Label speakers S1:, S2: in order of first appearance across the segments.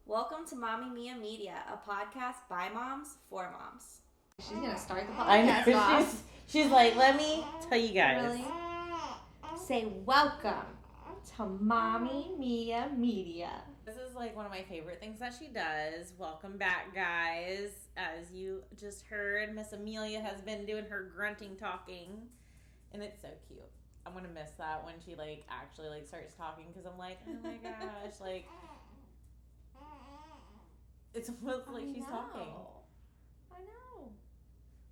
S1: Welcome to Mommy Mia Media, a podcast by moms for moms.
S2: She's gonna start the podcast.
S3: I know.
S2: Off.
S3: She's like, let me tell you guys.
S2: Really? Say welcome to Mommy Mia Media.
S3: This is like one of my favorite things that she does. Welcome back, guys. As you just heard, Miss Amelia has been doing her grunting talking, and it's so cute. I'm gonna miss that when she actually starts talking, because I'm like, oh my gosh, it's almost like she's talking.
S2: I know.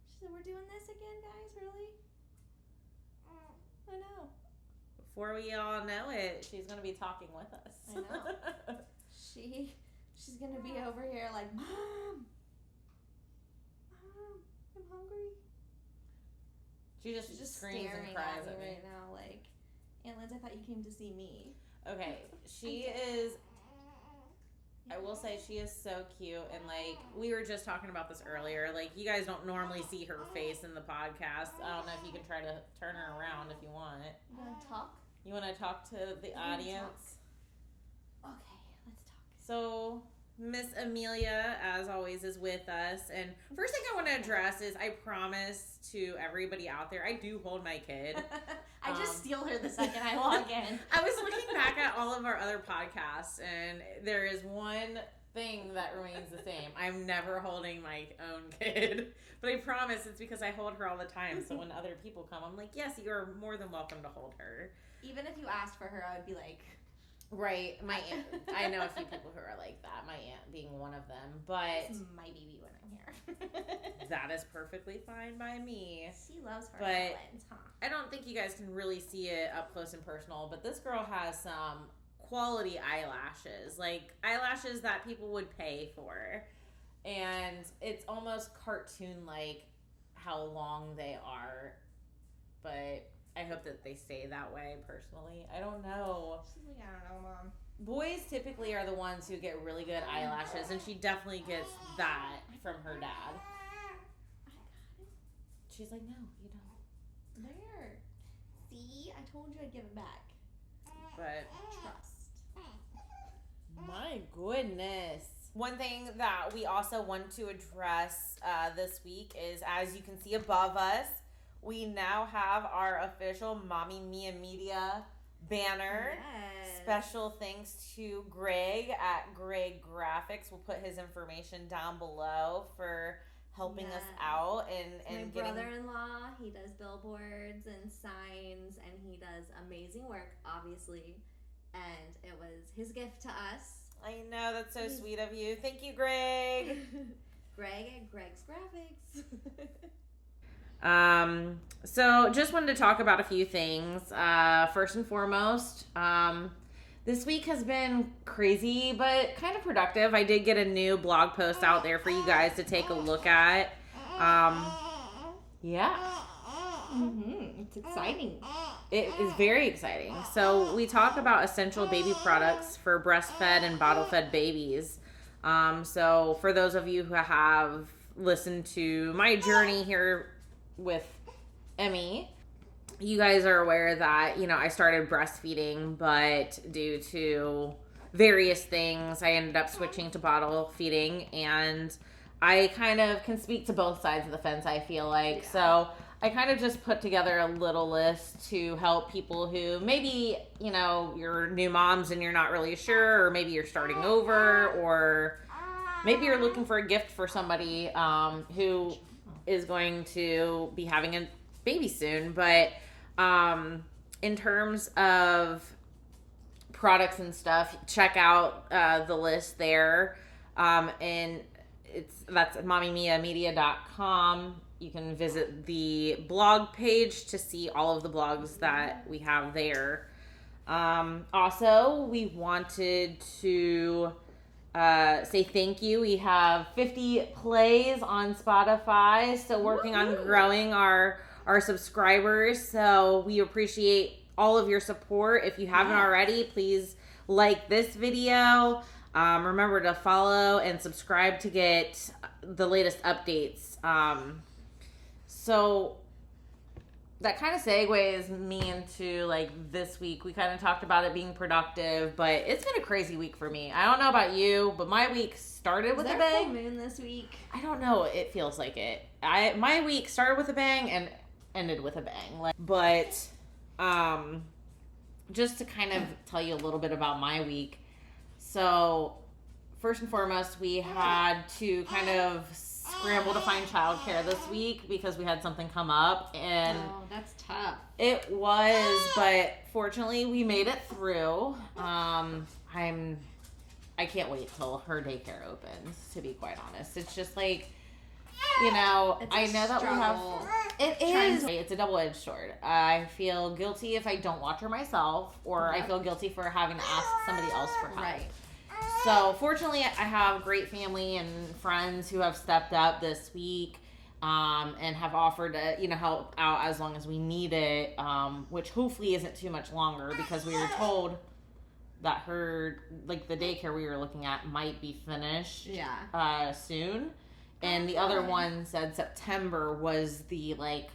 S2: She said, we're doing this again, guys, really? I know.
S3: Before we all know it, she's gonna be talking with us.
S2: I know. She's gonna be over here like, Mom, I'm hungry.
S3: She's just screams
S2: staring
S3: and cries
S2: at me
S3: at me
S2: right now, like, Aunt Lindsay, I thought you came to see me.
S3: Okay, she is. I will say she is so cute, and we were just talking about this earlier. You guys don't normally see her face in the podcast. I don't know if you can try to turn her around if you want.
S2: You want to talk?
S3: You want to talk to the audience?
S2: Okay, let's talk.
S3: So, Miss Amelia, as always, is with us. And first thing I want to address is I promise to everybody out there, I do hold my kid.
S2: I just steal her the second I walk in.
S3: I was looking back at all of our other podcasts, and there is one thing that remains the same. I'm never holding my own kid. But I promise it's because I hold her all the time. So when other people come, I'm like, yes, you're more than welcome to hold her.
S2: Even if you asked for her, I would be like...
S3: Right, my aunt. I know a few people who are like that, my aunt being one of them, but...
S2: It's my baby when I'm here.
S3: That is perfectly fine by me.
S2: She loves her
S3: But
S2: huh?
S3: I don't think you guys can really see it up close and personal, but this girl has some quality eyelashes. Eyelashes that people would pay for. And it's almost cartoon-like how long they are, but... I hope that they stay that way, personally. I don't know.
S2: She's like, I don't know, Mom.
S3: Boys typically are the ones who get really good eyelashes, and she definitely gets that from her dad.
S2: I got it.
S3: She's like, no, you don't.
S2: There. See? I told you I'd give it back.
S3: But,
S2: Trust.
S3: my goodness. One thing that we also want to address this week is, as you can see above us, we now have our official Mommy Mia Media banner.
S2: Yes.
S3: Special thanks to Greg at Greg Graphics. We'll put his information down below for helping us out and
S2: my
S3: getting...
S2: brother-in-law, he does billboards and signs, and he does amazing work, obviously. And it was his gift to us.
S3: I know, that's so sweet of you. Thank you, Greg.
S2: Greg at Greg's Graphics.
S3: So just wanted to talk about a few things. First and foremost, this week has been crazy, but kind of productive. I did get a new blog post out there for you guys to take a look at. Yeah.
S2: It's exciting.
S3: It is very exciting. So we talk about essential baby products for breastfed and bottle-fed babies. So for those of you who have listened to my journey here with Emmy, you guys are aware that, I started breastfeeding, but due to various things, I ended up switching to bottle feeding, and I kind of can speak to both sides of the fence, I feel like. Yeah. So I kind of just put together a little list to help people who maybe, you're new moms and you're not really sure, or maybe you're starting over, or maybe you're looking for a gift for somebody who is going to be having a baby soon. But in terms of products and stuff, check out the list there. And that's mommymiamedia.com. You can visit the blog page to see all of the blogs that we have there. Also, we wanted to say thank you. We have 50 plays on Spotify, still working on growing our subscribers, so we appreciate all of your support. If you haven't already, please like this video. Remember to follow and subscribe to get the latest updates. So that kind of segues me into like this week. We kind of talked about it being productive, but it's been a crazy week for me. I don't know about you, but my week started with a bang.
S2: Full moon this week?
S3: I don't know. It feels like it. My week started with a bang and ended with a bang. But just to kind of tell you a little bit about my week. So first and foremost, we had to kind of scramble to find childcare this week because we had something come up, and
S2: that's tough.
S3: It was, but fortunately we made it through. I can't wait till her daycare opens, to be quite honest. It's just like, you know, I know that we have, it is, it's a double-edged sword. I feel guilty if I don't watch her myself, or I feel guilty for having to ask somebody else for help.
S2: Right.
S3: So fortunately, I have great family and friends who have stepped up this week and have offered to, you know, help out as long as we need it, which hopefully isn't too much longer because we were told that her, like the daycare we were looking at might be finished soon. And the other one said September was the, like,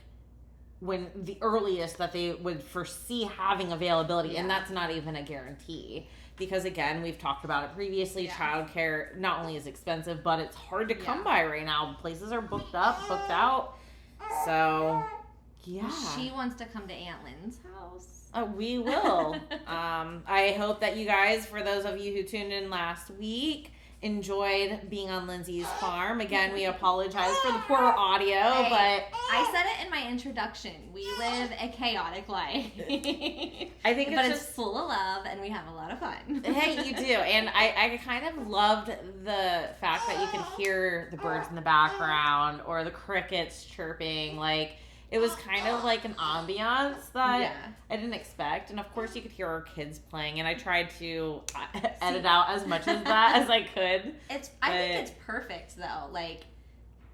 S3: when the earliest that they would foresee having availability, and that's not even a guarantee. Because, again, we've talked about it previously, childcare not only is expensive, but it's hard to come by right now. Places are booked up, booked out. So, yeah.
S2: She wants to come to Aunt Lynn's house.
S3: We will. I hope that you guys, for those of you who tuned in last week, enjoyed being on Lindsay's farm. Again, we apologize for the poor audio, but
S2: I said it in my introduction. We live a chaotic life.
S3: I think
S2: it's full of love, and we have a lot of fun.
S3: Hey, you do. And I kind of loved the fact that you could hear the birds in the background or the crickets chirping. Like, it was kind of like an ambiance that I didn't expect. And of course you could hear our kids playing, and I tried to edit out as much of that as I could.
S2: I think it's perfect though. Like,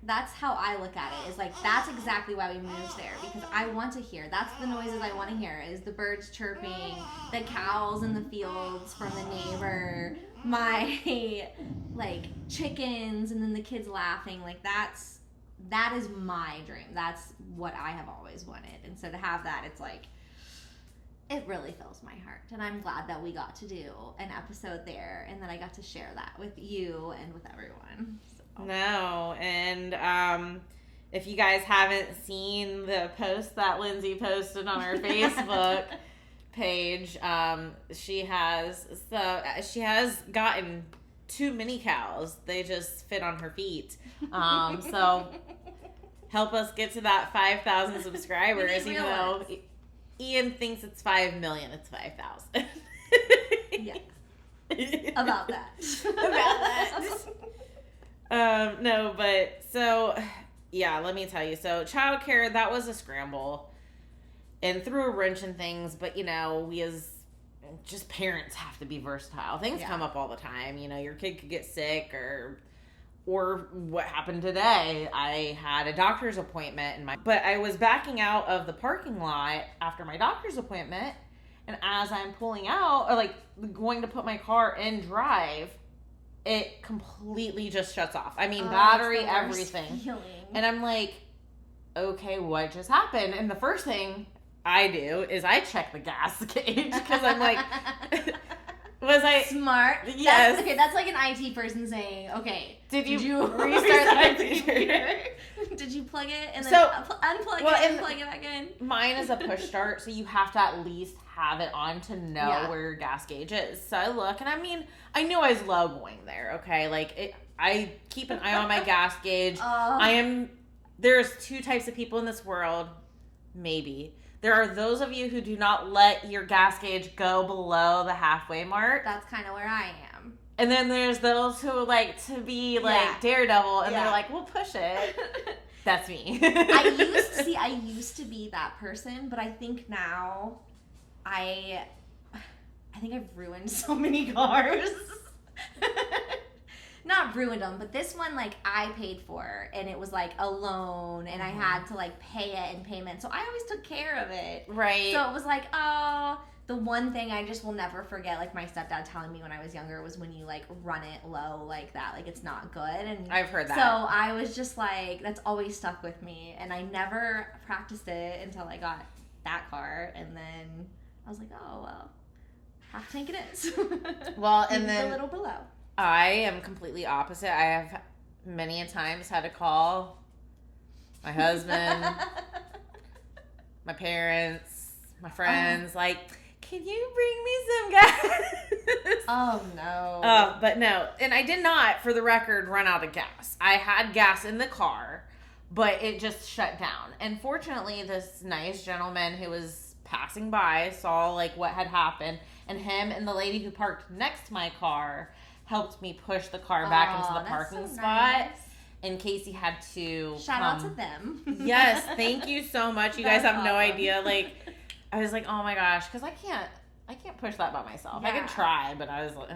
S2: that's how I look at it, is like, that's exactly why we moved there, because I want to hear, that's the noises I want to hear, is the birds chirping, the cows in the fields from the neighbor, my like chickens, and then the kids laughing. Like, that is my dream. That's what I have always wanted. And so to have that, it's like, it really fills my heart. And I'm glad that we got to do an episode there, and that I got to share that with you and with everyone. So.
S3: No, and if you guys haven't seen the post that Lindsay posted on our Facebook page, she has gotten too many cows. They just fit on her feet. So help us get to that 5,000 subscribers, even though Ian thinks it's 5 million. It's 5,000.
S2: Yeah. About that.
S3: No, but so, yeah, let me tell you. So childcare, that was a scramble and threw a wrench in things, but, you know, we as just parents have to be versatile. Things come up all the time. You know, your kid could get sick, or what happened today. I had a doctor's appointment but I was backing out of the parking lot after my doctor's appointment, and as I'm pulling out, or like going to put my car in drive, it completely just shuts off. I mean, battery, everything.
S2: Feeling.
S3: And I'm like, okay, what just happened? And the first thing I do is I check the gas gauge, because I'm like, was I
S2: smart?
S3: Yes.
S2: That's like an IT person saying, okay,
S3: did you
S2: restart the computer? Did you plug it and then unplug it and plug it back in?
S3: Mine is a push start, so you have to at least have it on to know where your gas gauge is. So I look, and I mean, I knew I was low going there, okay? Like, I keep an eye on my gas gauge. There's two types of people in this world, maybe. There are those of you who do not let your gas gauge go below the halfway mark.
S2: That's kind of where I am.
S3: And then there's those who like to be like daredevil, and they're like, we'll push it. That's me.
S2: I used to be that person, but I think now I think I've ruined so many cars. Not ruined them, but this one, like, I paid for, and it was like a loan, and I had to like pay it in payment, so I always took care of it.
S3: Right.
S2: So it was like, oh, The one thing I just will never forget, like my stepdad telling me when I was younger, was when you like run it low like that, like it's not good. And
S3: I've heard that.
S2: So I was just like, that's always stuck with me, and I never practiced it until I got that car, and then I was like, oh well, half tank it is.
S3: Well, and then
S2: a little below.
S3: I am completely opposite. I have many a times had to call my husband, my parents, my friends, like, can you bring me some gas?
S2: Oh, no.
S3: But no. And I did not, for the record, run out of gas. I had gas in the car, but it just shut down. And fortunately, this nice gentleman who was passing by saw, like, what had happened. And him and the lady who parked next to my car helped me push the car back into the parking spot. Nice. And Casey had to
S2: shout out to them.
S3: Yes, thank you so much. You guys have no idea. Like, I was like, oh my gosh, because I can't push that by myself. Yeah. I can try, but I was like,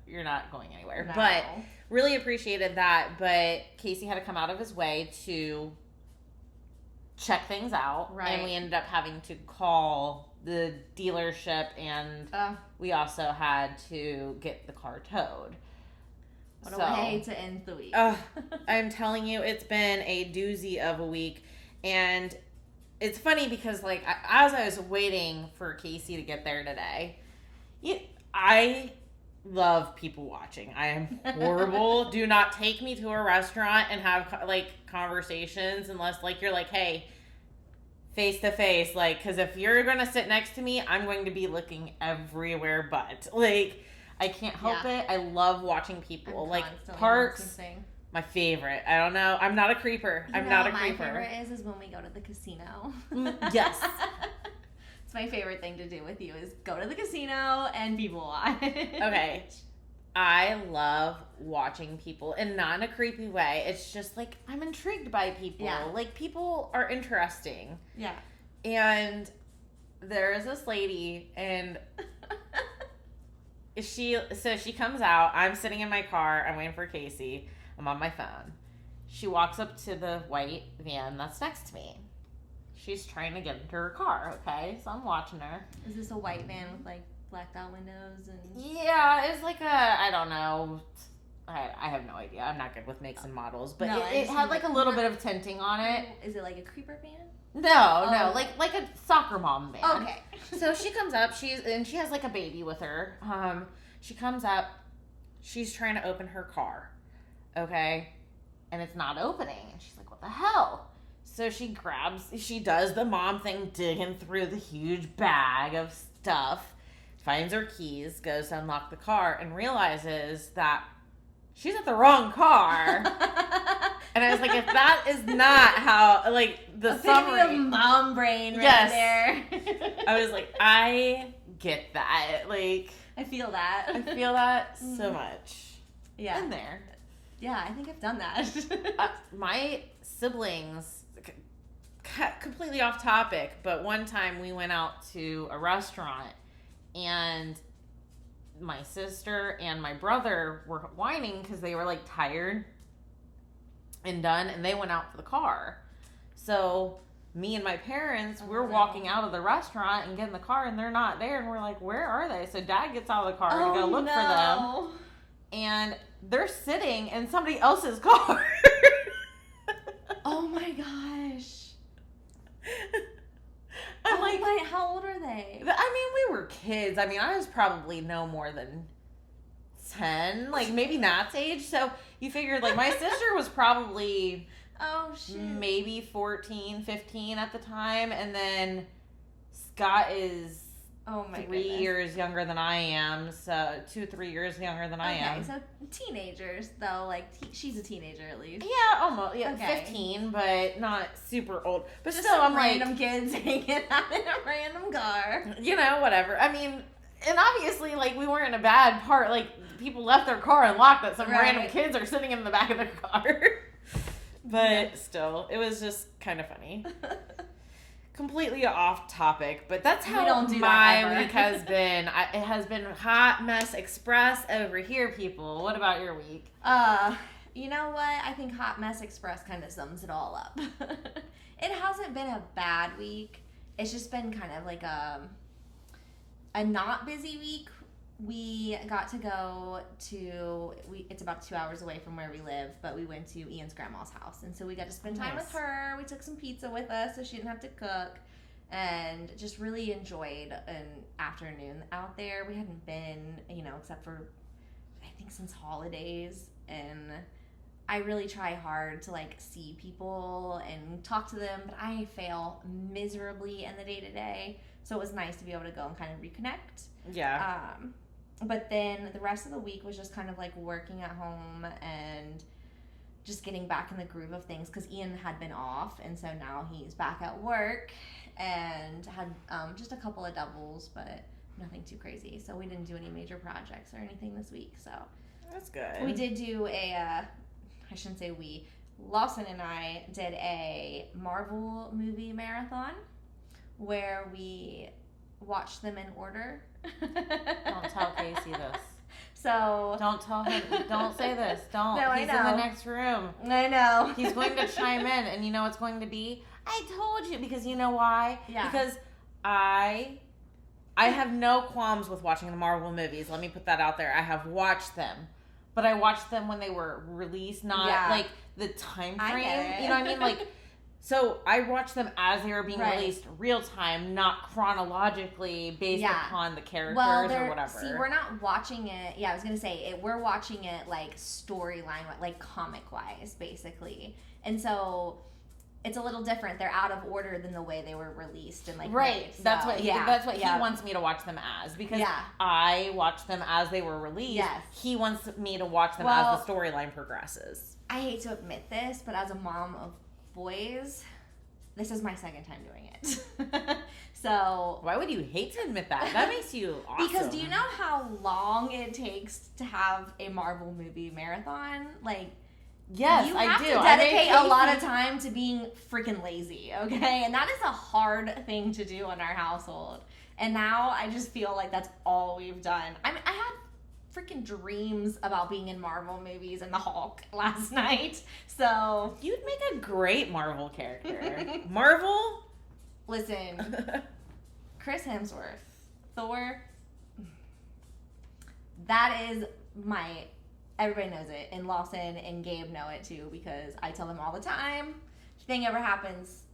S3: you're not going anywhere. No. But really appreciated that. But Casey had to come out of his way to check things out. Right. And we ended up having to call the dealership, and we also had to get the car towed.
S2: What a way to end the week.
S3: I'm telling you, it's been a doozy of a week. And it's funny because, like, as I was waiting for Casey to get there today, I love people watching. I am horrible. Do not take me to a restaurant and have, like, conversations unless, like, you're like, hey, face to face. Like, because if you're going to sit next to me, I'm going to be looking everywhere but. Like, I can't help it. I love watching people. Like, parks, my favorite. I don't know. I'm not a creeper. I'm not a creeper.
S2: My favorite is when we go to the casino.
S3: Yes.
S2: It's my favorite thing to do with you is go to the casino and people watch.
S3: Okay. I love watching people, and not in a creepy way. It's just like, I'm intrigued by people. Yeah. Like, people are interesting.
S2: Yeah.
S3: And there is this lady, and she comes out. I'm sitting in my car. I'm waiting for Casey. I'm on my phone. She walks up to the white van that's next to me. She's trying to get into her car, okay? So I'm watching her.
S2: Is this a white van with, like, blacked out windows? And
S3: yeah, it's like I don't know. I have no idea. I'm not good with makes and models. But no, it had, like, a little bit of tinting on it.
S2: Is it like a creeper van?
S3: No. Like a soccer mom van.
S2: Okay.
S3: So she comes up. She has, like, a baby with her. She comes up. She's trying to open her car. Okay, and it's not opening, and she's like, what the hell? So she does the mom thing, digging through the huge bag of stuff, finds her keys, goes to unlock the car, and realizes that she's at the wrong car. And I was like, if that is not how, like, the summary
S2: of mom brain right there.
S3: I was like, I get that. Like,
S2: I feel that
S3: so much.
S2: Yeah.
S3: In there.
S2: Yeah, I think I've done that.
S3: My siblings, completely off topic, but one time we went out to a restaurant, and my sister and my brother were whining because they were, like, tired and done, and they went out to the car. So me and my parents, we're walking out of the restaurant and get in the car, and they're not there, and we're like, where are they? So Dad gets out of the car to go look for them, and they're sitting in somebody else's car.
S2: Oh my gosh.
S3: I'm like,
S2: how old are they?
S3: I mean, we were kids. I mean, I was probably no more than 10, like maybe Nat's age. So you figured, like, my sister was probably maybe 14, 15 at the time. And then Scott is 3 years younger than I am, so 2-3 years younger than I am.
S2: Okay, so teenagers, though, like, she's a teenager at least.
S3: Yeah, almost. Yeah, okay. 15, but not super old. But
S2: just
S3: still, I'm
S2: random like, kids hanging out in a random car.
S3: You know, whatever. I mean, and obviously, like, we weren't in a bad part. Like, people left their car unlocked that some random kids are sitting in the back of the car. But still, it was just kind of funny. Completely off topic, but that's how my week has been. It has been hot mess express over here, people. What about your week?
S2: You know what? I think hot mess express kind of sums it all up. It hasn't been a bad week. It's just been kind of like a a not busy week, we got to go to, it's about 2 hours away from where we live, but we went to Ian's grandma's house. And so we got to spend time with her. We took some pizza with us so she didn't have to cook. And just really enjoyed an afternoon out there. We hadn't been, except for, I think, since holidays. And I really try hard to, see people and talk to them. But I fail miserably in the day-to-day. So it was nice to be able to go and kind of reconnect.
S3: Yeah.
S2: But then the rest of the week was just kind of working at home and just getting back in the groove of things because Ian had been off, and so now he's back at work and had just a couple of doubles, but nothing too crazy. So we didn't do any major projects or anything this week. So
S3: that's good.
S2: We did do I shouldn't say we, Lawson and I did a Marvel movie marathon where we watched them in order.
S3: Don't tell Casey this.
S2: So
S3: don't tell him. Don't say this. Don't.
S2: No,
S3: He's in the next room.
S2: I know.
S3: He's going to chime in, and you know what's going to be? I told you, because you know why?
S2: Yeah.
S3: Because I have no qualms with watching the Marvel movies. Let me put that out there. I have watched them, but I watched them when they were released, not the time frame.
S2: I get it.
S3: You know what I mean? So I watched them as they were being released real time, not chronologically based upon the characters or whatever.
S2: See, we're not watching it. Yeah, I was going to say, we're watching it storyline, comic-wise, basically. And so it's a little different. They're out of order than the way they were released and
S3: right.
S2: made. So,
S3: that's what he wants me to watch them as, because I watched them as they were released.
S2: Yes.
S3: He wants me to watch them as the storyline progresses.
S2: I hate to admit this, but as a mom of boys, this is my second time doing it. So
S3: why would you hate to admit that? That makes you awesome.
S2: Because do you know how long it takes to have a Marvel movie marathon?
S3: Yes,
S2: you
S3: I
S2: have
S3: do.
S2: to dedicate a lot of time to being freaking lazy, okay? And that is a hard thing to do in our household. And now I just feel like that's all we've done. I mean, I had freaking dreams about being in Marvel movies and the Hulk last night. So
S3: you'd make a great Marvel character. Marvel?
S2: Listen, Chris Hemsworth, Thor, that is everybody knows it, and Lawson and Gabe know it too, because I tell them all the time, if anything ever happens,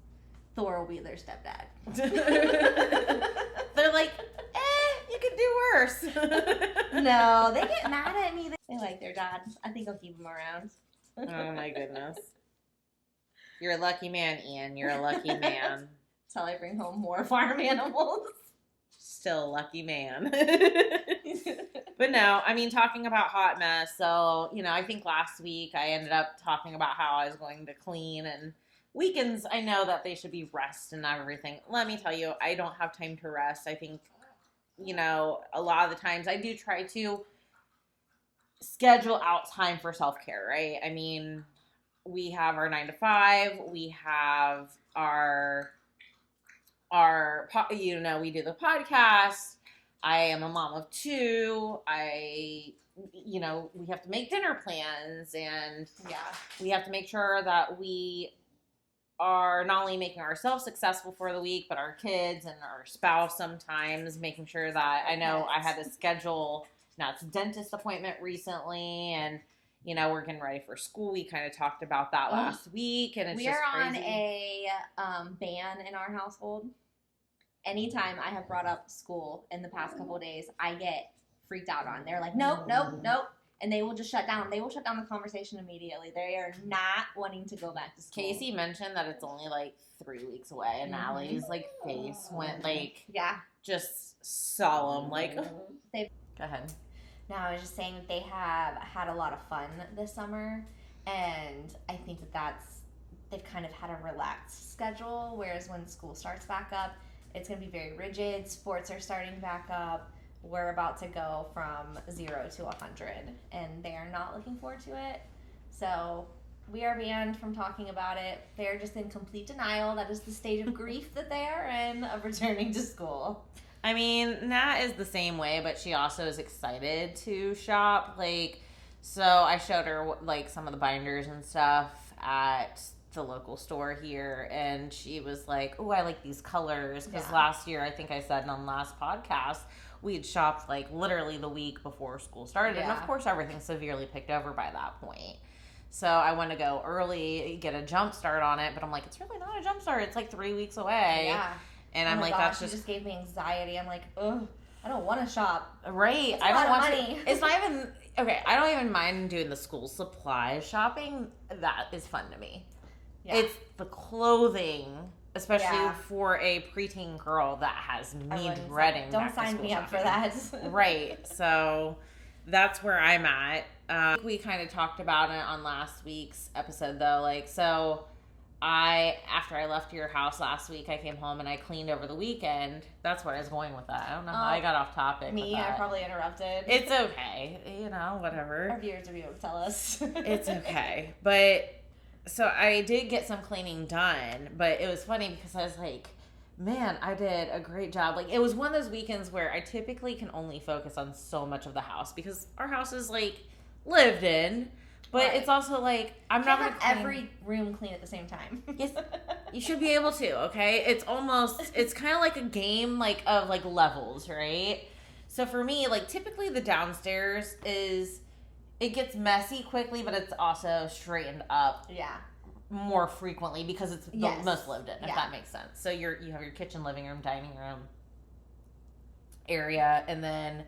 S2: Thor will be their stepdad.
S3: They're like, you could do worse.
S2: No, they get mad at me. They like their dad. I think I'll keep him around.
S3: Oh my goodness. You're a lucky man, Ian. You're a lucky man.
S2: Until I bring home more farm animals.
S3: Still a lucky man. But no, I mean, talking about hot mess. So, I think last week I ended up talking about how I was going to clean, and weekends, I know that they should be rest and everything. Let me tell you, I don't have time to rest. I think, a lot of the times I do try to schedule out time for self-care, right? I mean, we have our 9 to 5, we have we do the podcast. I am a mom of 2. We have to make dinner plans, and we have to make sure that we are not only making ourselves successful for the week, but our kids and our spouse sometimes, making sure that I know I had to schedule Nat's dentist appointment recently, and we're getting ready for school. We kind of talked about that last week, and
S2: we are on a ban in our household. Anytime I have brought up school in the past couple of days, I get freaked out on. They're like, nope. And they will just shut down. They will shut down the conversation immediately. They are not wanting to go back to school.
S3: Casey mentioned that it's only 3 weeks away, and Allie's face went just solemn. Go ahead.
S2: No, I was just saying that they have had a lot of fun this summer, and I think they've kind of had a relaxed schedule, whereas when school starts back up, it's going to be very rigid. Sports are starting back up. We're about to go from 0 to 100, and they are not looking forward to it. So we are banned from talking about it. They're just in complete denial. That is the stage of grief that they are in of returning to school.
S3: I mean, Nat is the same way, but she also is excited to shop. So I showed her some of the binders and stuff at the local store here, and she was like, oh, I like these colors, because last year, I think I said on the last podcast, we had shopped like literally the week before school started. And of
S2: Yeah.
S3: course, everything's severely picked over by that point. So I want to go early, get a jump start on it. But I'm like, it's really not a jump start. It's like 3 weeks away.
S2: Yeah.
S3: And
S2: Oh
S3: I'm
S2: my
S3: like,
S2: gosh,
S3: that's
S2: just gave me anxiety. I'm like, ugh, I don't want to shop.
S3: right.
S2: That's
S3: I
S2: a lot
S3: don't
S2: of
S3: want
S2: money.
S3: to. It's not even okay. I don't even mind doing the school supply shopping. That is fun to me.
S2: Yeah.
S3: It's the clothing, especially
S2: Yeah.
S3: for a preteen girl that has me
S2: Everyone's
S3: dreading.
S2: like, don't
S3: back to
S2: sign
S3: school
S2: me up for
S3: shopping.
S2: that.
S3: Right. So that's where I'm at. We kind of talked about it on last week's episode, though. Like, so after I left your house last week, I came home and I cleaned over the weekend. That's where I was going with that. I don't know how I got off topic.
S2: Me,
S3: with
S2: I
S3: that.
S2: probably interrupted.
S3: It's okay. Whatever.
S2: Our viewers will be able to tell us.
S3: It's okay. But so I did get some cleaning done, but it was funny because I was like, man, I did a great job. Like, it was one of those weekends where I typically can only focus on so much of the house because our house is like lived in, but
S2: Right.
S3: it's also like I'm not
S2: have
S3: gonna clean.
S2: every room clean at the same time.
S3: Yes, you should be able to. Okay, it's kind of like a game like of like levels, right? So for me, like typically the downstairs it gets messy quickly, but it's also straightened up
S2: Yeah.
S3: more frequently because it's the
S2: Yes.
S3: most lived in, if
S2: Yeah.
S3: that makes sense. So you have your kitchen, living room, dining room area, and then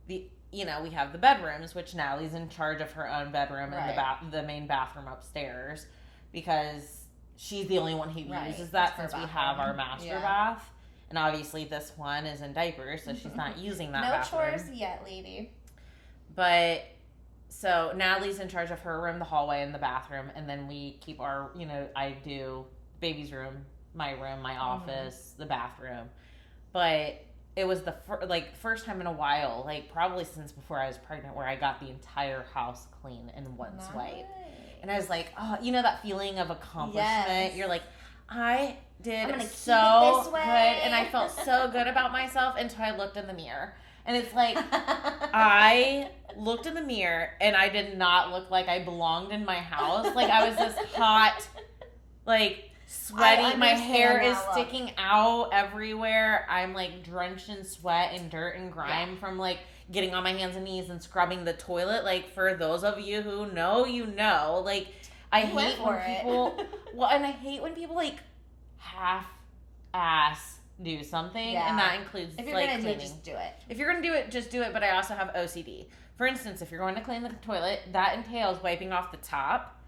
S3: we have the bedrooms, which Natalie's in charge of her own bedroom and the main bathroom upstairs because she's the only one who
S2: Right.
S3: uses that
S2: It's her
S3: since we have our
S2: bathroom.
S3: master
S2: Yeah.
S3: bath. And obviously this one is in diapers, so she's not using that
S2: No
S3: bathroom.
S2: chores yet, lady.
S3: But so Natalie's in charge of her room, the hallway, and the bathroom, and then we keep our, I do baby's room, my office, the bathroom. But it was the first time in a while, like probably since before I was pregnant, where I got the entire house clean in one swipe. And I was like, oh, that feeling of accomplishment.
S2: Yes.
S3: You're like, I did
S2: I'm gonna keep
S3: so
S2: it this
S3: good,
S2: way.
S3: and I felt so good about myself until I looked in the mirror. And it's like, I looked in the mirror, and I did not look like I belonged in my house. Like, I was this hot, like, sweaty.
S2: I
S3: My hair
S2: understand
S3: is
S2: that look.
S3: sticking out everywhere. I'm, like, drenched in sweat and dirt and grime from, like, getting on my hands and knees and scrubbing the toilet. Like, for those of you who know, like, I
S2: You went
S3: hate
S2: for
S3: when
S2: it.
S3: people, and I hate when people, like, half-ass do something,
S2: Yeah.
S3: and that includes,
S2: If you're
S3: like,
S2: gonna do
S3: cleaning.
S2: it, just do it.
S3: If you're going to do it, just do it, but I also have OCD. For instance, if you're going to clean the toilet, that entails wiping off the top,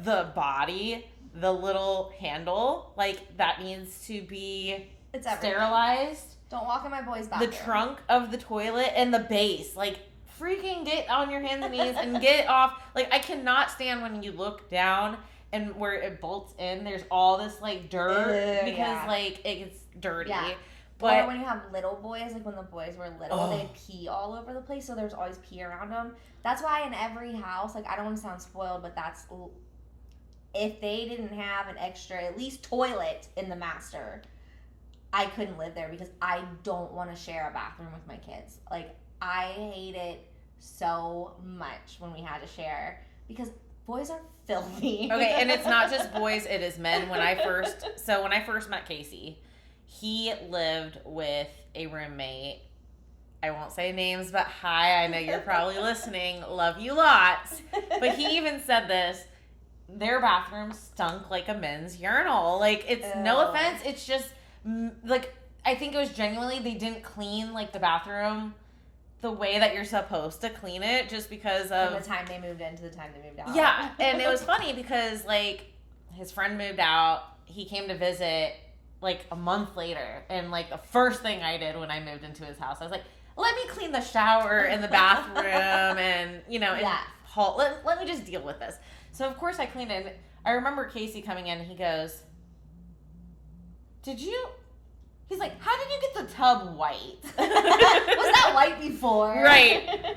S3: the body, the little handle, like, that needs to be
S2: It's everything.
S3: sterilized.
S2: Don't walk in my boy's bathroom.
S3: The trunk of the toilet and the base, like, freaking get on your hands and knees and get off. Like, I cannot stand when you look down and where it bolts in, there's all this, like, dirt
S2: Ew,
S3: because,
S2: yeah.
S3: like, it gets dirty.
S2: Yeah.
S3: But
S2: or when you have little boys, like when the boys were little,
S3: Oh.
S2: they'd pee all over the place, so there's always pee around them. That's why in every house, like I don't want to sound spoiled, but if they didn't have an extra, at least toilet in the master, I couldn't live there because I don't want to share a bathroom with my kids. Like, I hate it so much when we had to share because boys are filthy.
S3: okay, and it's not just boys, it is men. When I first met Casey, he lived with a roommate. I won't say names, but hi, I know you're probably listening. Love you lots. But he even said this. Their bathroom stunk like a men's urinal. Like, it's no
S2: Ew.
S3: offense. It's just, like, I think it was genuinely they didn't clean, like, the bathroom the way that you're supposed to clean it just because of...
S2: From the time they moved in to the time they moved out.
S3: Yeah, and it was funny because, like, his friend moved out. He came to visit, like, a month later. And, like, the first thing I did when I moved into his house, I was like, let me clean the shower and the bathroom and, and
S2: Yeah.
S3: let me just deal with this. So, of course, I cleaned it. And I remember Casey coming in, and he goes, he's like, how did you get the tub white?
S2: Was that white before?
S3: Right.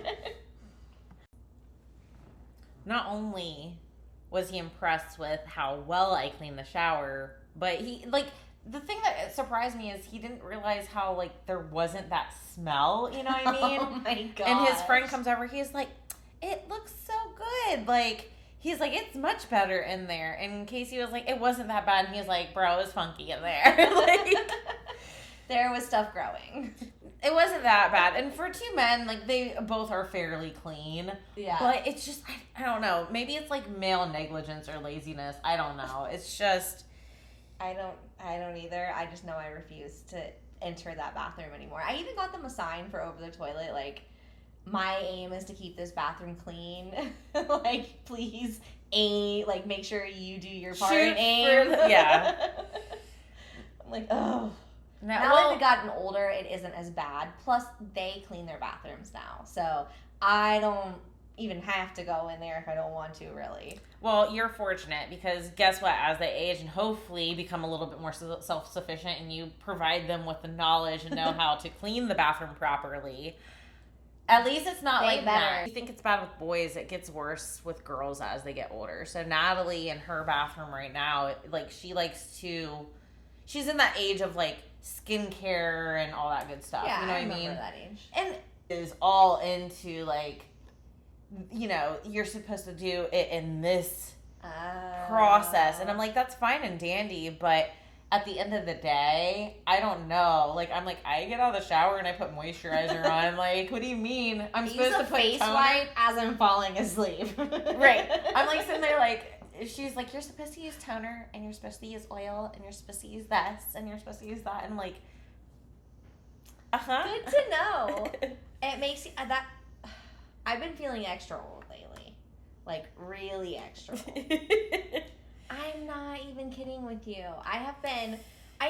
S3: Not only was he impressed with how well I cleaned the shower, but he, like, the thing that surprised me is he didn't realize how, like, there wasn't that smell, you know what I mean?
S2: Oh my god.
S3: And his friend comes over, he's like, it looks so good. Like, he's like, it's much better in there. And Casey was like, it wasn't that bad. And he was like, bro, it's funky in there. Like,
S2: there was stuff growing.
S3: It wasn't that bad. And for two men, like, they both are fairly clean.
S2: Yeah.
S3: But it's just, I don't know. Maybe it's like male negligence or laziness. I don't know. It's just.
S2: I don't either. I just know I refuse to enter that bathroom anymore. I even got them a sign for over the toilet, like, my aim is to keep this bathroom clean. Like, please, like, make sure you do your part and aim.
S3: Yeah.
S2: I'm like, oh.
S3: Now
S2: that they've gotten older, it isn't as bad. Plus, they clean their bathrooms now. So, I don't even have to go in there if I don't want to, really.
S3: Well, you're fortunate because guess what? As they age and hopefully become a little bit more self-sufficient and you provide them with the knowledge and know how to clean the bathroom properly, at least it's not like that. You think it's bad with boys, it gets worse with girls as they get older. So Natalie in her bathroom right now, like, she likes to, she's in that age of, like, skincare and all that good stuff.
S2: Yeah,
S3: you know what I mean?
S2: I remember that age.
S3: And is all into, like, you know, you're supposed to do it in this process. And I'm like, that's fine and dandy, but at the end of the day, I don't know. Like, I'm like, I get out of the shower and I put moisturizer on. Like, what do you mean? I'm supposed to put
S2: face
S3: toner?
S2: wipe as I'm falling asleep.
S3: Right. I'm like sitting there like, she's like, you're supposed to use toner and you're supposed to use oil and you're supposed to use this and you're supposed to use that. And I'm like,
S2: Good to know. It makes you, that, I've been feeling extra old lately. Like, really extra old. I'm not even kidding with you. I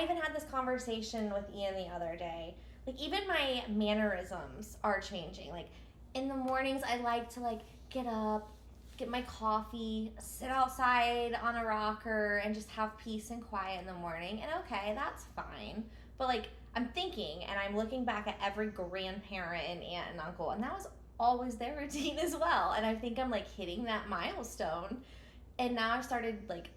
S2: even had this conversation with Ian the other day. Like, even my mannerisms are changing. Like, in the mornings, I like to, like, get up, get my coffee, sit outside on a rocker, and just have peace and quiet in the morning. And okay, that's fine. But, like, I'm thinking, and I'm looking back at every grandparent and aunt and uncle, and that was always their routine as well. And I think I'm, like, hitting that milestone. And now I've started, like,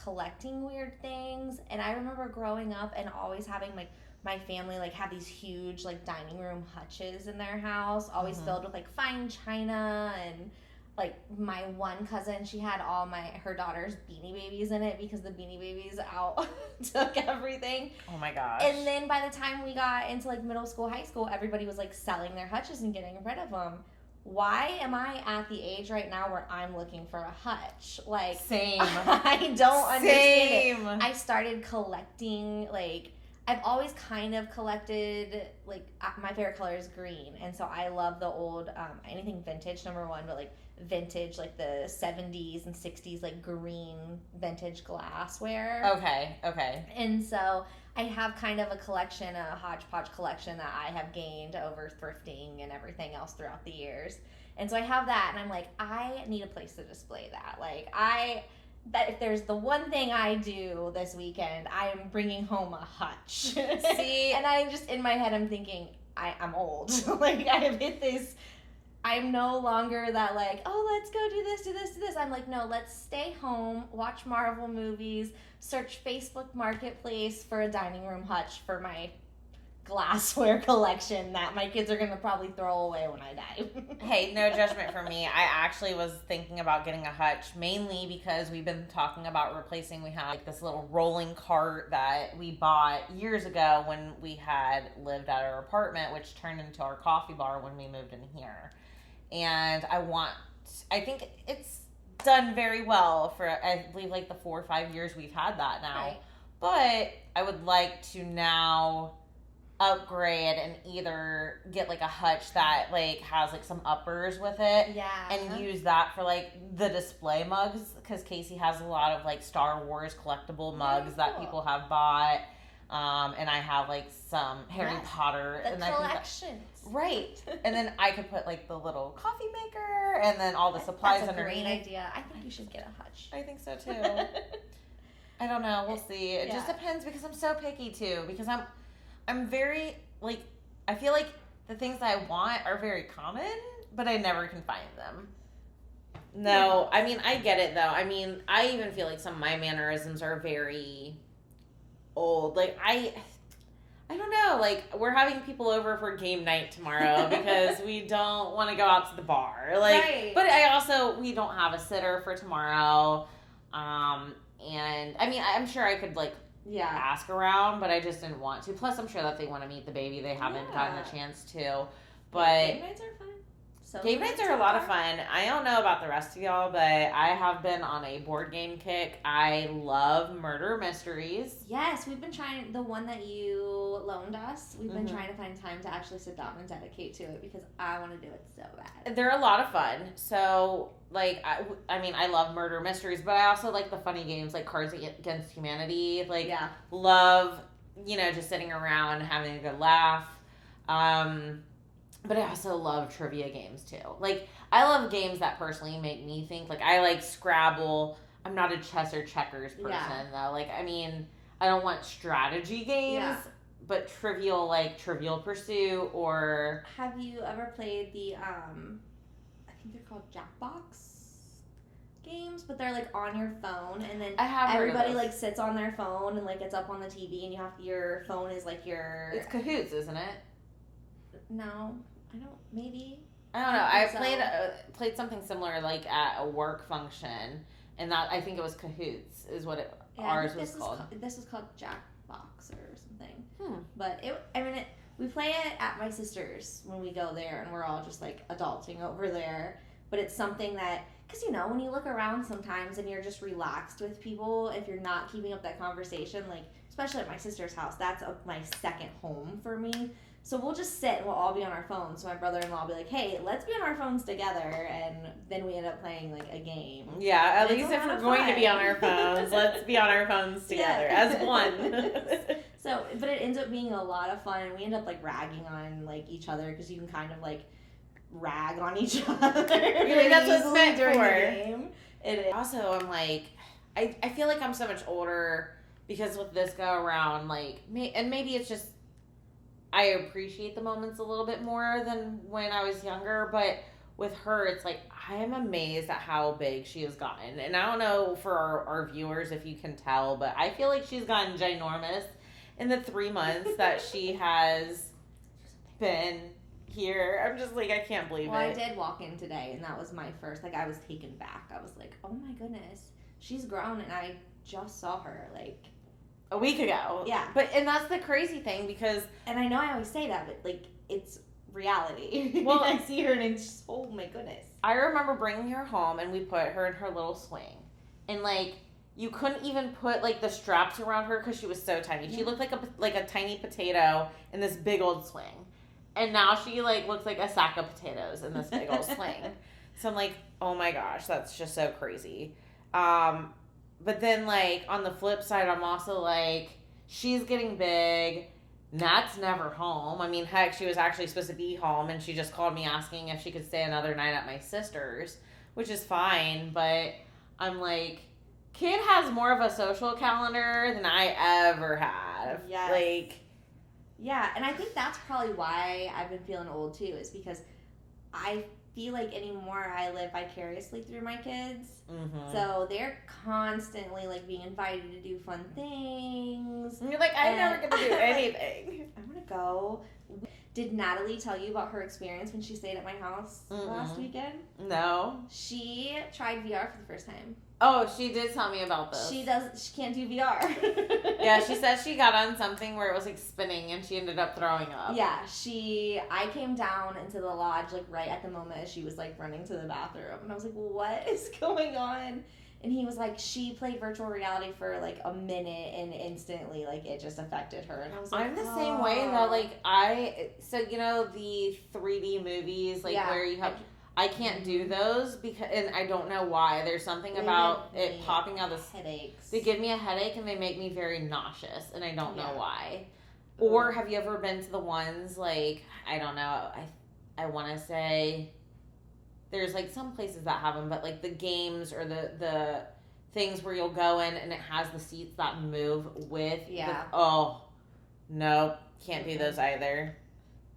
S2: collecting weird things. And I remember growing up and always having, like, my family, like, have these huge, like, dining room hutches in their house, always filled with, like, fine china. And, like, my one cousin, she had all her daughter's Beanie Babies in it because the Beanie Babies out took everything.
S3: Oh, my gosh.
S2: And then by the time we got into, like, middle school, high school, everybody was, like, selling their hutches and getting rid of them. Why am I at the age right now where I'm looking for a hutch? Like,
S3: same.
S2: I don't understand
S3: Same.
S2: it. I started collecting, like, I've always kind of collected, like, my favorite color is green. And so I love the old, anything vintage, number one, but, like, vintage, like the 70s and 60s, like, green vintage glassware.
S3: Okay.
S2: And so I have kind of a collection, a hodgepodge collection that I have gained over thrifting and everything else throughout the years. And so I have that, and I'm like, I need a place to display that. Like, that if there's the one thing I do this weekend, I am bringing home a hutch.
S3: See?
S2: And I'm just, in my head, I'm thinking, I'm old. Like, I've hit this, I'm no longer that, like, oh, let's go do this. I'm like, no, let's stay home, watch Marvel movies, search Facebook Marketplace for a dining room hutch for my glassware collection that my kids are going to probably throw away when I die.
S3: Hey, no judgment from me. I actually was thinking about getting a hutch, mainly because we've been talking about replacing, we have, like, this little rolling cart that we bought years ago when we had lived at our apartment, which turned into our coffee bar when we moved in here. And I think it's done very well for, I believe, like, the 4 or 5 years we've had that now.
S2: Right.
S3: But I would like to now upgrade and either get, like, a hutch that, like, has, like, some uppers with it.
S2: Yeah.
S3: And use that for, like, the display mugs, because Casey has a lot of, like, Star Wars collectible mugs that people have bought. And I have, like, some Harry Potter.
S2: The
S3: and
S2: collections.
S3: Right. And then I could put, like, the little coffee maker and then all the supplies
S2: That's a
S3: underneath.
S2: great idea. I think you should get a hutch.
S3: I think so, too. I don't know. We'll see. It just depends, because I'm so picky, too. Because I'm very, like, I feel like the things that I want are very common, but I never can find them. No, I mean, I get it, though. I mean, I even feel like some of my mannerisms are very old. Like, I don't know. Like, we're having people over for game night tomorrow because we don't want to go out to the bar. Like,
S2: right.
S3: But we don't have a sitter for tomorrow. And, I mean, I'm sure I could, like, ask around, but I just didn't want to. Plus, I'm sure that they want to meet the baby. They haven't gotten a chance to. But
S2: game nights are fun. So
S3: game nights are a lot of fun. I don't know about the rest of y'all, but I have been on a board game kick. I love murder mysteries.
S2: Yes, we've been trying, the one that you loaned us, we've been trying to find time to actually sit down and dedicate to it because I want to do it so bad.
S3: They're a lot of fun. So, like, I mean, I love murder mysteries, but I also like the funny games like Cards Against Humanity. Like, love, just sitting around having a good laugh. But I also love trivia games too. Like, I love games that personally make me think. Like, I like Scrabble. I'm not a chess or checkers person though. Like, I mean, I don't want strategy games, but Trivial Pursuit or.
S2: Have you ever played the I think they're called Jackbox games, but they're like on your phone, and then everybody like sits on their phone and like it's up on the TV, and your phone is like your.
S3: It's Cahoots, isn't it?
S2: No. I don't. Maybe.
S3: I don't know. I played something similar like at a work function, and that I think it was Cahoots is what ours was called.
S2: This was called Jackbox or something. But we play it at my sister's when we go there, and we're all just like adulting over there. But it's something that, because when you look around sometimes and you're just relaxed with people, if you're not keeping up that conversation, like especially at my sister's house, that's my second home for me. So we'll just sit and we'll all be on our phones. So my brother-in-law will be like, hey, let's be on our phones together. And then we end up playing like a game.
S3: Yeah, at least if we're going to be on our phones, let's be on our phones together as one.
S2: So, but it ends up being a lot of fun. And we end up like ragging on like each other because you can kind of like rag on each other.
S3: Really, that's what it's meant
S2: during
S3: for.
S2: the game. It is.
S3: Also, I'm like, I feel like I'm so much older because with this go around, like, and maybe it's just, I appreciate the moments a little bit more than when I was younger, but with her, it's like, I am amazed at how big she has gotten. And I don't know for our viewers if you can tell, but I feel like she's gotten ginormous in the 3 months that she has been here. I'm just like, I can't believe it.
S2: I did walk in today, and that was my first, like, I was taken back. I was like, oh my goodness, she's grown, and I just saw her, like,
S3: a week ago.
S2: Yeah.
S3: And that's the crazy thing because...
S2: And I know I always say that, but, like, it's reality. Well, I see her and it's just, oh my goodness.
S3: I remember bringing her home and we put her in her little swing. And, like, you couldn't even put, like, the straps around her because she was so tiny. Yeah. She looked like a tiny potato in this big old swing. And now she, like, looks like a sack of potatoes in this big old swing. So I'm like, oh my gosh, that's just so crazy. But then, like, on the flip side, I'm also like, she's getting big. Nat's never home. I mean, heck, she was actually supposed to be home, and she just called me asking if she could stay another night at my sister's, which is fine. But I'm like, kid has more of a social calendar than I ever have.
S2: Yes.
S3: Like,
S2: yeah, and I think that's probably why I've been feeling old, too, is because I feel like anymore I live vicariously through my kids. Mm-hmm. So they're constantly like being invited to do fun things.
S3: And you're like, I'm never going to do anything.
S2: I want to go. Did Natalie tell you about her experience when she stayed at my house last weekend?
S3: No.
S2: She tried VR for the first time.
S3: Oh, she did tell me about this.
S2: She can't do VR.
S3: Yeah, she said she got on something where it was like spinning and she ended up throwing up.
S2: Yeah, I came down into the lodge like right at the moment as she was like running to the bathroom. And I was like, what is going on? And he was like, she played virtual reality for like a minute and instantly like it just affected her. And I was like,
S3: I'm the same way though. Like the 3D movies like where you have... I can't do those because, and I don't know why. There's something about it popping out of
S2: headaches.
S3: They give me a headache and they make me very nauseous, and I don't know why. Or have you ever been to the ones like, I don't know, I want to say there's like some places that have them, but like the games or the things where you'll go in and it has the seats that move with.
S2: Yeah.
S3: No, can't do those either.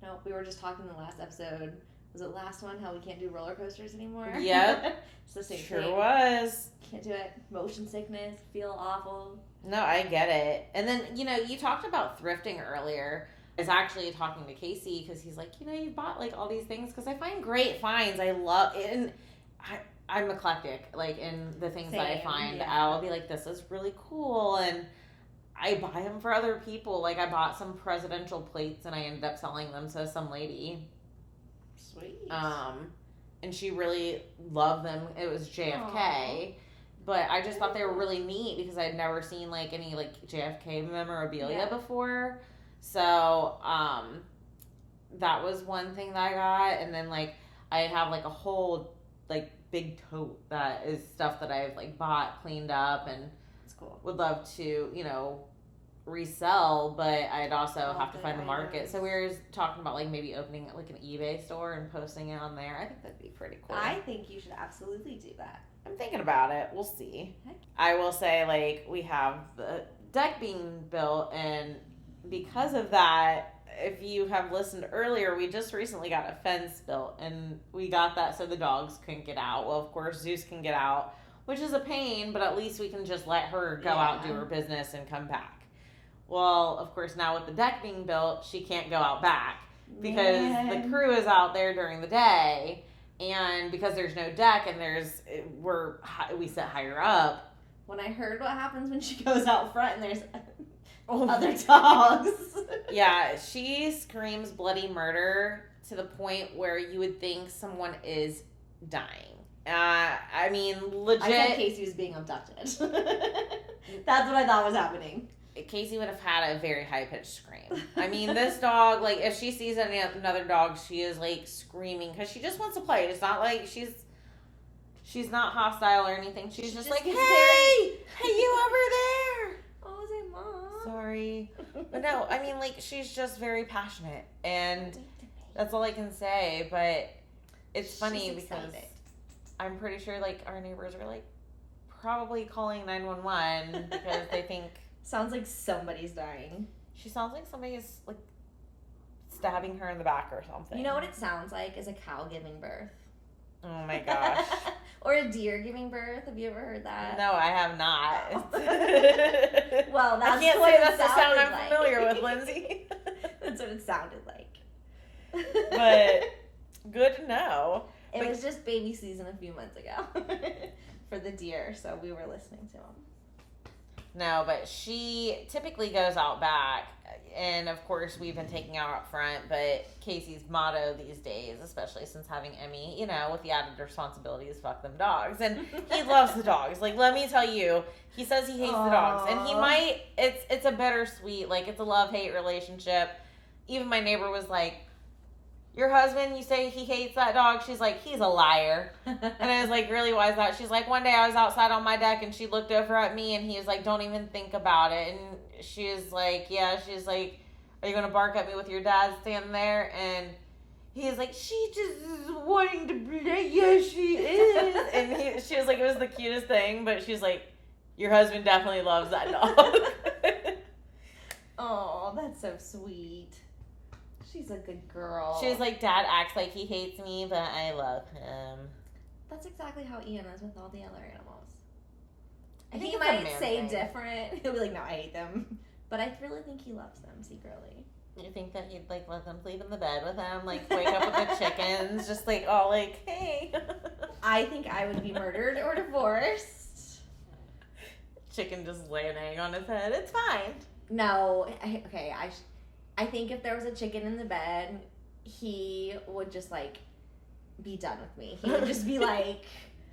S2: No, we were just talking in the last episode. Was it last one? How we can't do roller coasters anymore?
S3: Yep.
S2: It's the same
S3: thing.
S2: Sure
S3: was.
S2: Can't do it. Motion sickness. Feel awful.
S3: No, I get it. And then, you talked about thrifting earlier. I was actually talking to Casey because he's like, you bought like all these things because I find great finds. I love it. And I'm eclectic, like in the things that I find. Yeah. I'll be like, this is really cool. And I buy them for other people. Like, I bought some presidential plates and I ended up selling them to some lady.
S2: Sweet.
S3: And she really loved them. It was JFK. Aww. But I just thought they were really neat because I'd never seen, like, any, like, JFK memorabilia before. So, that was one thing that I got. And then, like, I have, like, a whole, like, big tote that is stuff that I've, like, bought, cleaned up, and
S2: that's cool.
S3: Would love to, you know, resell, but I'd also have to find the market. So we were talking about, like, maybe opening, like, an eBay store and posting it on there. I think that'd be pretty cool.
S2: I think you should absolutely do that.
S3: I'm thinking about it. We'll see. I will say, like, we have the deck being built, and because of that, if you have listened earlier, we just recently got a fence built, and we got that so the dogs couldn't get out. Well, of course, Zeus can get out, which is a pain, but at least we can just let her go out, do her business, and come back. Well, of course, now with the deck being built, she can't go out back because the crew is out there during the day. And because there's no deck and we sit higher up.
S2: When I heard what happens when she goes out front and there's other dogs.
S3: Yeah, she screams bloody murder to the point where you would think someone is dying. I mean, legit.
S2: I thought Casey was being abducted. That's what I thought was happening.
S3: Casey would have had a very high-pitched scream. I mean, this dog, like, if she sees another dog, she is, like, screaming because she just wants to play. It's not like she's not hostile or anything. She's just like, hey, you over there.
S2: Oh, is it Mom?
S3: Sorry. But no, I mean, like, she's just very passionate. And that's all I can say. But it's funny because I'm pretty sure, like, our neighbors are, like, probably calling 911 because they think...
S2: Sounds like somebody's dying.
S3: She sounds like somebody is, like, stabbing her in the back or something.
S2: You know what it sounds like is a cow giving birth.
S3: Oh my gosh.
S2: Or a deer giving birth. Have you ever heard that?
S3: No, I have not.
S2: Well, that's
S3: I can't
S2: what
S3: say that's the sound I'm
S2: like.
S3: familiar with, Lindsay.
S2: That's what it sounded like.
S3: But good to know.
S2: It was just baby season a few months ago for the deer, so we were listening to them.
S3: No, but she typically goes out back, and of course we've been taking her out front, but Casey's motto these days, especially since having Emmy, you know, with the added responsibility is fuck them dogs, and he loves the dogs. Like, let me tell you, he says he hates the dogs, and he might, it's a bittersweet, like, it's a love-hate relationship. Even my neighbor was like, your husband, you say he hates that dog? She's like, he's a liar. And I was like, really, why is that? She's like, one day I was outside on my deck and she looked over at me and he was like, don't even think about it. And she was like, yeah, she's like, are you going to bark at me with your dad standing there? And he's like, she just is wanting to play. Yeah, she is. And she was like, it was the cutest thing. But she's like, your husband definitely loves that dog.
S2: Oh, that's so sweet. She's a good girl.
S3: She was like, Dad acts like he hates me, but I love him.
S2: That's exactly how Ian is with all the other animals.
S3: I think
S2: he might say different. He'll be like, no, I hate them. But I really think he loves them secretly.
S3: You think that he'd, like, let them sleep in the bed with him? Like, wake up with the chickens, just, like, all like, hey.
S2: I think I would be murdered or divorced.
S3: Chicken just lay an egg on his head. It's fine.
S2: No. I think if there was a chicken in the bed, he would just, like, be done with me. He would just be like...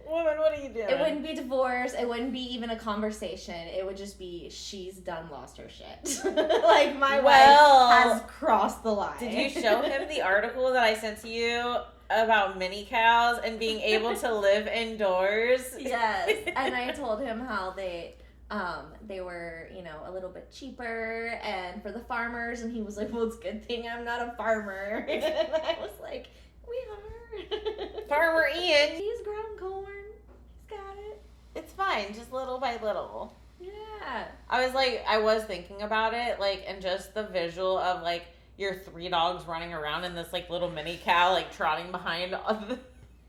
S3: Woman, what are you doing?
S2: It wouldn't be divorce. It wouldn't be even a conversation. It would just be, she's done lost her shit. Like, my wife has crossed the line.
S3: Did you show him the article that I sent to you about mini cows and being able to live indoors?
S2: Yes. And I told him how they were, you know, a little bit cheaper and for the farmers, and he was like, well, it's a good thing I'm not a farmer. And I was like, we are.
S3: Farmer Ian.
S2: He's grown corn. He's got it.
S3: It's fine, just little by little.
S2: Yeah.
S3: I was thinking about it, like, and just the visual of, like, your 3 dogs running around and this, like, little mini cow, like, trotting behind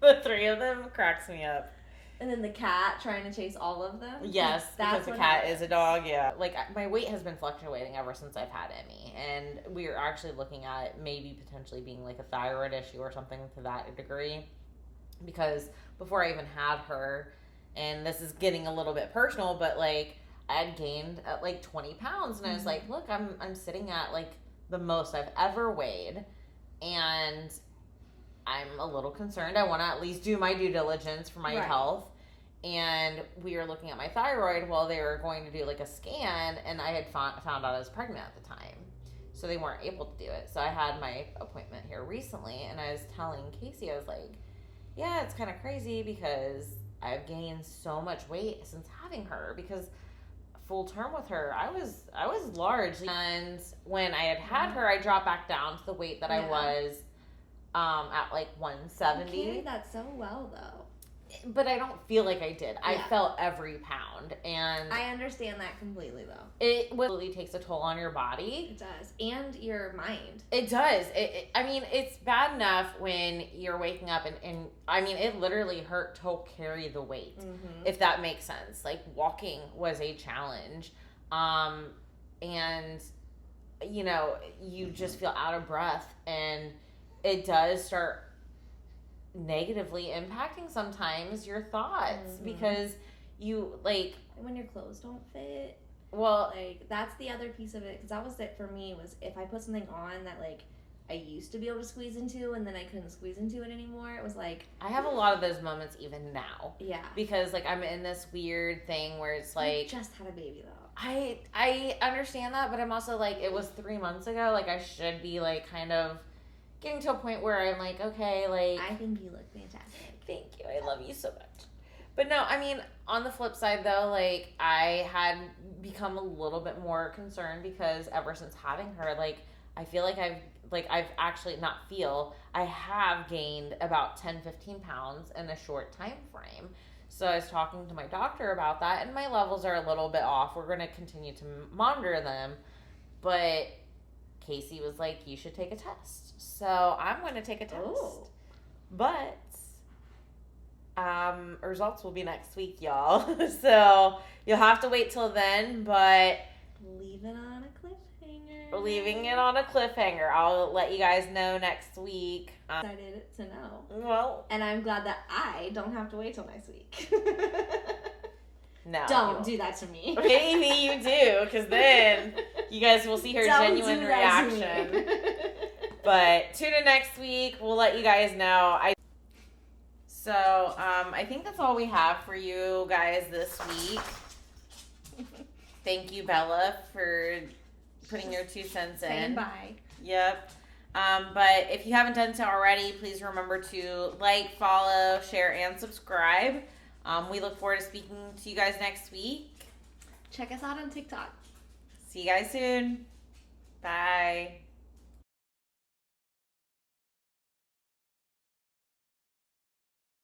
S3: the 3 of them cracks me up.
S2: And then the cat trying to chase all of them?
S3: Yes, because the cat is a dog, yeah. Like, my weight has been fluctuating ever since I've had Emmy. And we are actually looking at maybe potentially being, like, a thyroid issue or something to that degree. Because before I even had her, and this is getting a little bit personal, but, like, I had gained like 20 pounds, and I was
S2: Mm-hmm.
S3: like, look, I'm sitting at like the most I've ever weighed, and I'm a little concerned. I want to at least do my due diligence for my
S2: Right.
S3: health. And we were looking at my thyroid while they were going to do like a scan, and I had found out I was pregnant at the time. So they weren't able to do it. So I had my appointment here recently, and I was telling Casey, I was like, yeah, it's kind of crazy because I've gained so much weight since having her, because full term with her, I was large, and when I had her, I dropped back down to the weight that I
S2: Yeah.
S3: was at like
S2: You
S3: 170.
S2: carried that so well, though.
S3: But I don't feel like I did. I
S2: Yeah.
S3: felt every pound, and
S2: I understand that completely, though.
S3: it really takes a toll on your body.
S2: It does. And your mind.
S3: It does. I mean, it's bad enough when you're waking up and I mean, it literally hurt to carry the weight,
S2: Mm-hmm.
S3: if that makes sense. Like, walking was a challenge. And, you know, you just feel out of breath, and it does start negatively impacting sometimes your thoughts,
S2: Mhm.
S3: because you, like,
S2: And when your clothes don't fit,
S3: well,
S2: like, that's the other piece of it. Because that was it for me, was if I put something on that, like, I used to be able to squeeze into, and then I couldn't squeeze into it anymore, it was like,
S3: I have a lot of those moments even now,
S2: yeah.
S3: because, like, I'm in this weird thing where it's
S2: You
S3: like,
S2: just had a baby, though.
S3: I understand that, but I'm also like, it was 3 months ago. Like, I should be like kind of getting to a point where I'm like, okay, like,
S2: I think you look fantastic.
S3: thank you, I love you so much. But no, I mean, on the flip side though, like, I had become a little bit more concerned, because ever since having her, like, I feel like I've actually I have gained about 10-15 pounds in a short time frame. So I was talking to my doctor about that, and my levels are a little bit off. We're going to continue to monitor them. But Casey was like, you should take a test. So I'm going to take a test.
S2: Oh.
S3: But results will be next week, y'all. So you'll have to wait till then, but
S2: Leave it on a cliffhanger.
S3: we're leaving it on a cliffhanger. I'll let you guys know next week.
S2: Excited to know.
S3: Well,
S2: And I'm glad that I don't have to wait till next week.
S3: no.
S2: Don't do that to me.
S3: Maybe you do, because then you guys will see her
S2: Don't
S3: genuine
S2: do that to
S3: reaction.
S2: me.
S3: But tune in next week. We'll let you guys know. So I think that's all we have for you guys this week. Thank you, Bella, for putting your 2 cents in.
S2: Saying bye.
S3: Yep. But if you haven't done so already, please remember to like, follow, share, and subscribe. We look forward to speaking to you guys next week.
S2: Check us out on TikTok.
S3: See you guys soon. Bye.